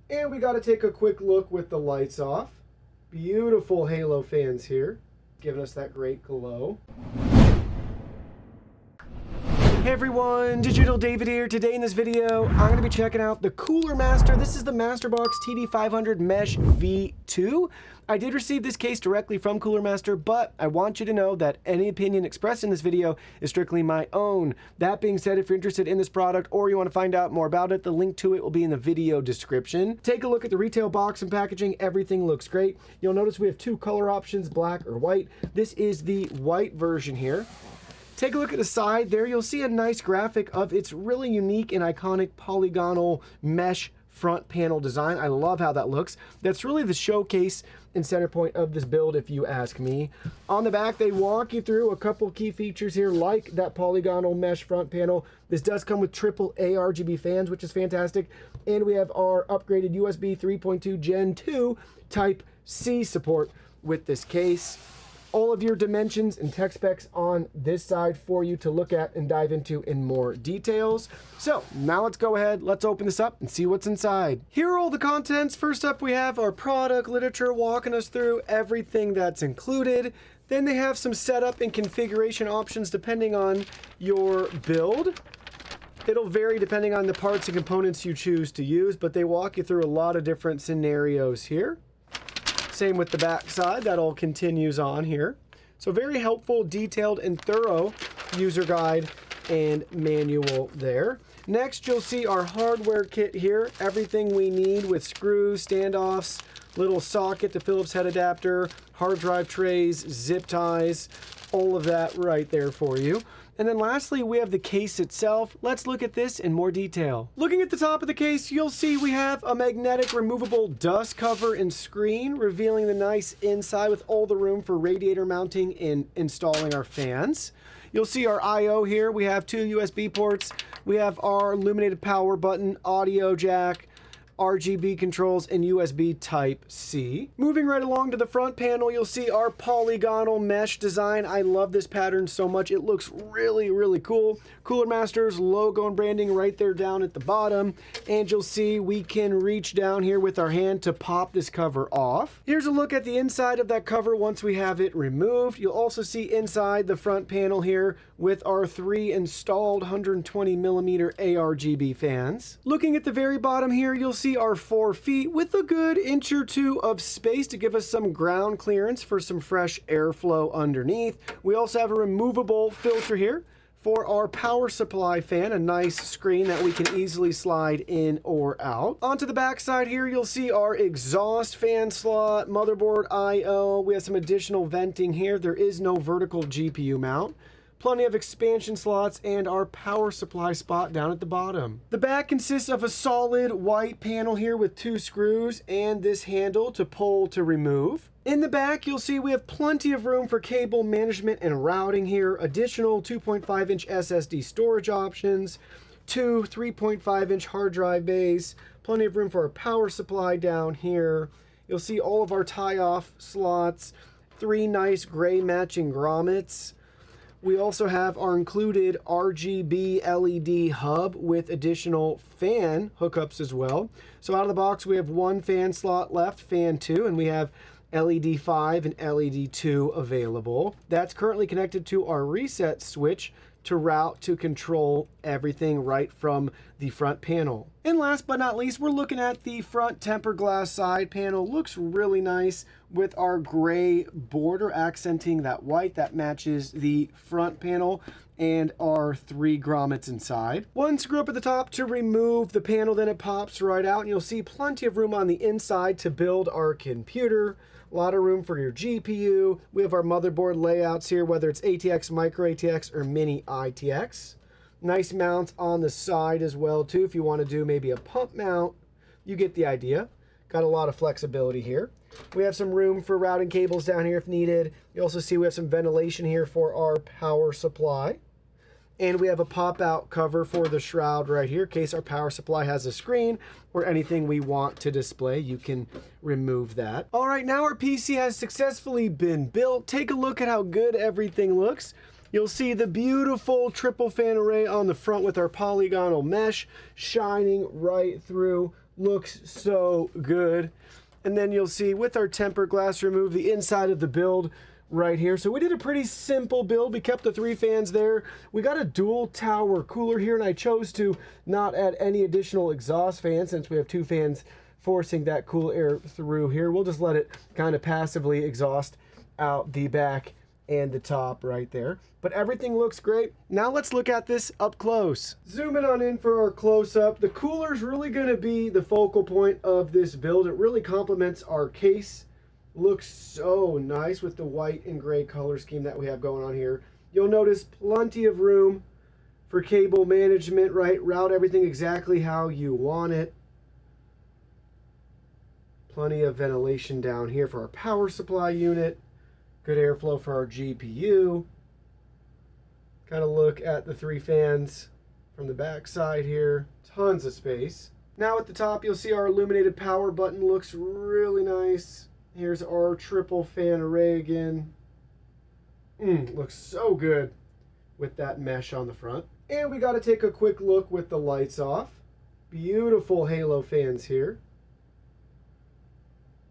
And we got to take a quick look with the lights off. Beautiful halo fans here, giving us that great glow. Hey everyone, Digital David here. Today in this video, I'm going to be checking out the Coolermaster. This is the Masterbox TD500 Mesh V2. I did receive this case directly from Coolermaster, but I want you to know that any opinion expressed in this video is strictly my own. That being said, if you're interested in this product or you want to find out more about it, the link to it will be in the video description. Take a look at the retail box and packaging. Everything looks great. You'll notice we have two color options, black or white. This is the white version here. Take a look at the side there. You'll see a nice graphic of its really unique and iconic polygonal mesh front panel design. I love how that looks. That's really the showcase and center point of this build, if you ask me. On the back, they walk you through a couple key features here, like that polygonal mesh front panel. This does come with triple ARGB fans, which is fantastic. And we have our upgraded USB 3.2 Gen 2 Type-C support with this case. All of your dimensions and tech specs on this side for you to look at and dive into in more details. So now let's go ahead, let's open this up and see what's inside. Here are all the contents. First up, we have our product literature walking us through everything that's included. Then they have some setup and configuration options depending on your build. It'll vary depending on the parts and components you choose to use, but they walk you through a lot of different scenarios here. Same with the back side, that all continues on here. So very helpful, detailed, and thorough user guide and manual there. Next, you'll see our hardware kit here. Everything we need with screws, standoffs, little socket to Phillips head adapter, hard drive trays, zip ties, all of that right there for you. And then lastly, we have the case itself. Let's look at this in more detail. Looking at the top of the case, you'll see we have a magnetic removable dust cover and screen, revealing the nice inside with all the room for radiator mounting and installing our fans. You'll see our I/O here. We have two USB ports. We have our illuminated power button, audio jack, RGB controls, and USB Type-C. Moving right along to the front panel, you'll see our polygonal mesh design. I love this pattern so much. It looks really, really cool. Coolermaster's logo and branding right there down at the bottom. And you'll see we can reach down here with our hand to pop this cover off. Here's a look at the inside of that cover once we have it removed. You'll also see inside the front panel here with our 3 installed 120mm ARGB fans. Looking at the very bottom here, you'll see our 4 feet with a good inch or two of space to give us some ground clearance for some fresh airflow underneath. We also have a removable filter here for our power supply fan, a nice screen that we can easily slide in or out. Onto the back side here, you'll see our exhaust fan slot, motherboard I/O. We have some additional venting here. There is no vertical GPU mount. Plenty of expansion slots and our power supply spot down at the bottom. The back consists of a solid white panel here with 2 screws and this handle to pull to remove. In the back, you'll see we have plenty of room for cable management and routing here, additional 2.5-inch SSD storage options, 2 3.5-inch hard drive bays, plenty of room for our power supply down here. You'll see all of our tie-off slots, 3 nice gray matching grommets. We also have our included RGB LED hub with additional fan hookups as well. So out of the box, we have 1 fan slot left, fan 2, and we have LED 5 and LED 2 available. That's currently connected to our reset switch to route to control everything right from the front panel. And last but not least, we're looking at the front tempered glass side panel. Looks really nice with our gray border accenting that white that matches the front panel and our 3 grommets inside. 1 screw up at the top to remove the panel, then it pops right out and you'll see plenty of room on the inside to build our computer. A lot of room for your GPU. We have our motherboard layouts here, whether it's ATX, micro ATX, or mini ITX. Nice mounts on the side as well too. If you want to do maybe a pump mount, you get the idea. Got a lot of flexibility here. We have some room for routing cables down here if needed. You also see we have some ventilation here for our power supply. And we have a pop-out cover for the shroud right here in case our power supply has a screen or anything we want to display. You can remove that. All right, now our PC has successfully been built. Take a look at how good everything looks. You'll see the beautiful triple fan array on the front with our polygonal mesh shining right through Looks so good. And then you'll see with our tempered glass remove the inside of the build right here. So we did a pretty simple build. We kept the 3 fans there. We got a dual tower cooler here, and I chose to not add any additional exhaust fans since we have 2 fans forcing that cool air through here. We'll just let it kind of passively exhaust out the back and the top right there. But everything looks great. Now let's look at this up close. Zooming on in for our close-up. The cooler's really going to be the focal point of this build. It really complements our case. Looks so nice with the white and gray color scheme that we have going on here. You'll notice plenty of room for cable management, right? Route everything exactly how you want it. Plenty of ventilation down here for our power supply unit. Good airflow for our GPU. Kind of look at the 3 fans from the back side here. Tons of space. Now at the top, you'll see our illuminated power button looks really nice. Here's our triple fan array again. Looks so good with that mesh on the front. And we got to take a quick look with the lights off. Beautiful halo fans here.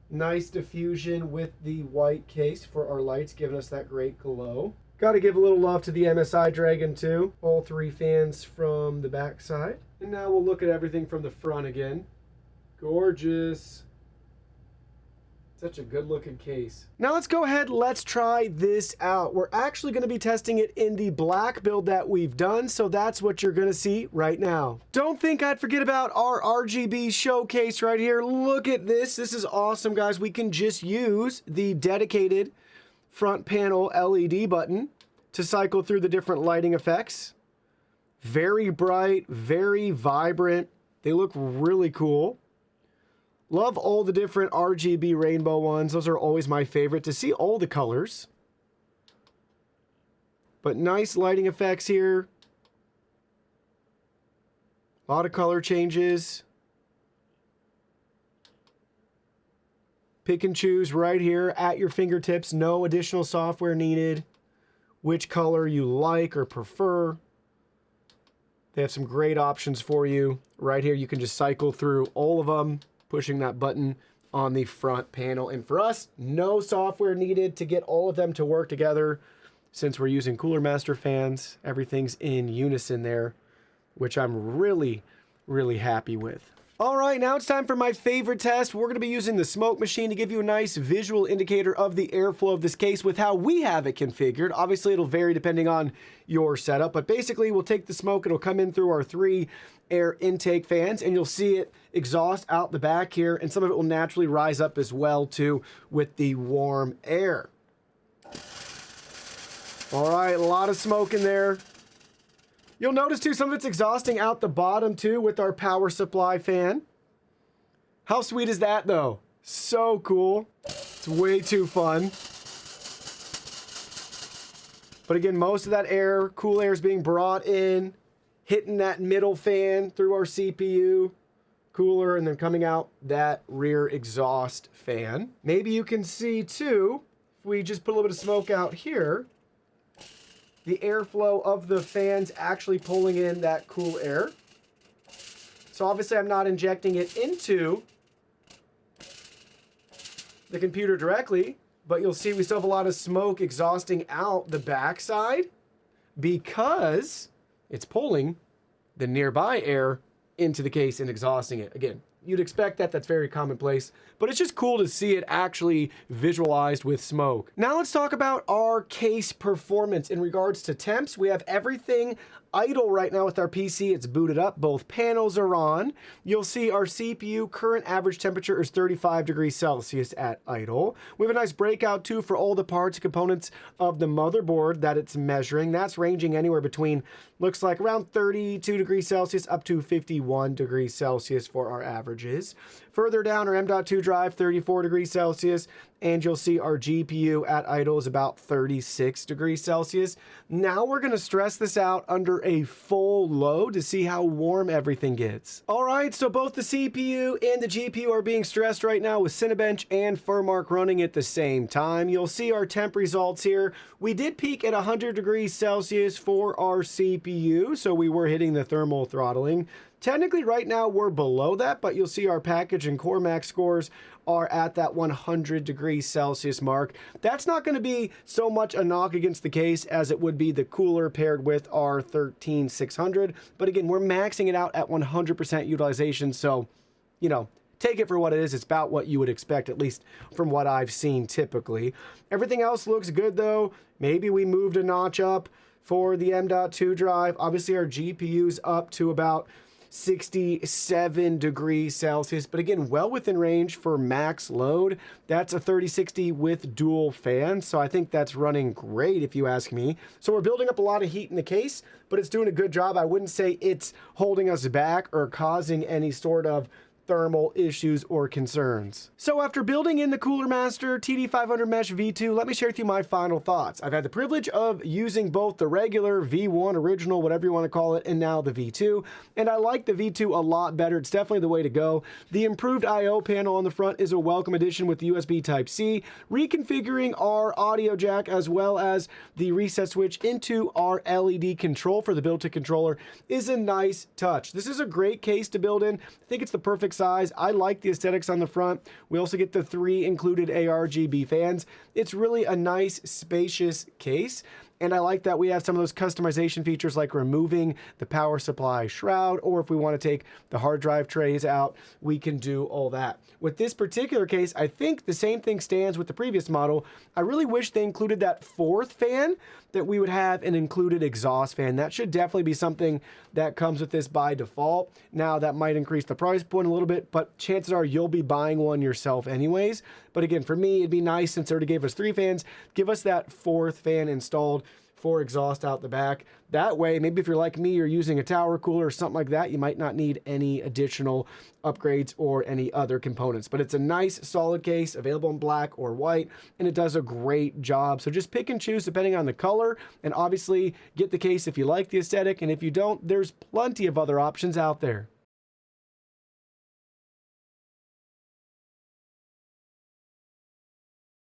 Nice diffusion with the white case for our lights, giving us that great glow. Got to give a little love to the MSI Dragon too. All 3 fans from the back side. And now we'll look at everything from the front again. Gorgeous. Such a good looking case. Now let's go ahead, let's try this out. We're actually going to be testing it in the black build that we've done, so that's what you're going to see right now. Don't think I'd forget about our RGB showcase right here. Look at this. This is awesome, guys. We can just use the dedicated front panel LED button to cycle through the different lighting effects. Very bright, very vibrant. They look really cool. Love all the different RGB rainbow ones. Those are always my favorite to see all the colors. But nice lighting effects here. A lot of color changes. Pick and choose right here at your fingertips. No additional software needed. Which color you like or prefer. They have some great options for you. Right here, you can just cycle through all of them, pushing that button on the front panel. And for us, no software needed to get all of them to work together. Since we're using coolermaster fans, everything's in unison there, which I'm really, really happy with. All right, now it's time for my favorite test. We're going to be using the smoke machine to give you a nice visual indicator of the airflow of this case with how we have it configured. Obviously, it'll vary depending on your setup, but basically we'll take the smoke, it'll come in through our 3 air intake fans, and you'll see it exhaust out the back here, and some of it will naturally rise up as well too with the warm air. All right, a lot of smoke in there. You'll notice too, some of it's exhausting out the bottom too with our power supply fan. How sweet is that though? So cool. It's way too fun. But again, most of that air, cool air is being brought in, hitting that middle fan through our CPU cooler, and then coming out that rear exhaust fan. Maybe you can see too, if we just put a little bit of smoke out here, the airflow of the fans actually pulling in that cool air. So obviously I'm not injecting it into the computer directly, but you'll see we still have a lot of smoke exhausting out the backside because it's pulling the nearby air into the case and exhausting it. Again, you'd expect that, that's very commonplace, but it's just cool to see it actually visualized with smoke. Now let's talk about our case performance in regards to temps. We have everything idle right now with our PC. It's booted up. Both panels are on. You'll see our CPU current average temperature is 35 degrees Celsius at idle. We have a nice breakout too for all the parts and components of the motherboard that it's measuring. That's ranging anywhere between, looks like around 32 degrees Celsius up to 51 degrees Celsius for our averages. Further down, our M.2 drive, 34 degrees Celsius, and you'll see our GPU at idle is about 36 degrees Celsius. Now we're going to stress this out under a full load to see how warm everything gets. All right, so both the CPU and the GPU are being stressed right now with Cinebench and Furmark running at the same time. You'll see our temp results here. We did peak at 100 degrees Celsius for our CPU, so we were hitting the thermal throttling. Technically right now we're below that, but you'll see our package and core max scores are at that 100 degrees Celsius mark. That's not going to be so much a knock against the case as it would be the cooler paired with our 13600. But again, we're maxing it out at 100% utilization. So, you know, take it for what it is. It's about what you would expect, at least from what I've seen typically. Everything else looks good though. Maybe we moved a notch up for the M.2 drive. Obviously our GPU's up to about 67 degrees Celsius, but again, well within range for max load. That's a 3060 with dual fans, so I think that's running great if you ask me. So we're building up a lot of heat in the case, but it's doing a good job. I wouldn't say it's holding us back or causing any sort of thermal issues or concerns. So after building in the Cooler Master TD500 Mesh V2, let me share with you my final thoughts. I've had the privilege of using both the regular V1 original, whatever you want to call it, and now the V2, and I like the V2 a lot better. It's definitely the way to go. The improved I/O panel on the front is a welcome addition with the USB Type-C. Reconfiguring our audio jack as well as the reset switch into our LED control for the built-in controller is a nice touch. This is a great case to build in. I think it's the perfect size. I like the aesthetics on the front. We also get the 3 included ARGB fans. It's really a nice, spacious case. And I like that we have some of those customization features like removing the power supply shroud, or if we want to take the hard drive trays out, we can do all that. With this particular case, I think the same thing stands with the previous model. I really wish they included that 4th fan, that we would have an included exhaust fan. That should definitely be something that comes with this by default. Now that might increase the price point a little bit, but chances are you'll be buying one yourself anyways. But again, for me, it'd be nice, since they already gave us 3 fans, give us that 4th fan installed for exhaust out the back. That way, maybe if you're like me, you're using a tower cooler or something like that, you might not need any additional upgrades or any other components. But it's a nice solid case, available in black or white, and it does a great job. So just pick and choose depending on the color, and obviously get the case if you like the aesthetic, and if you don't, there's plenty of other options out there.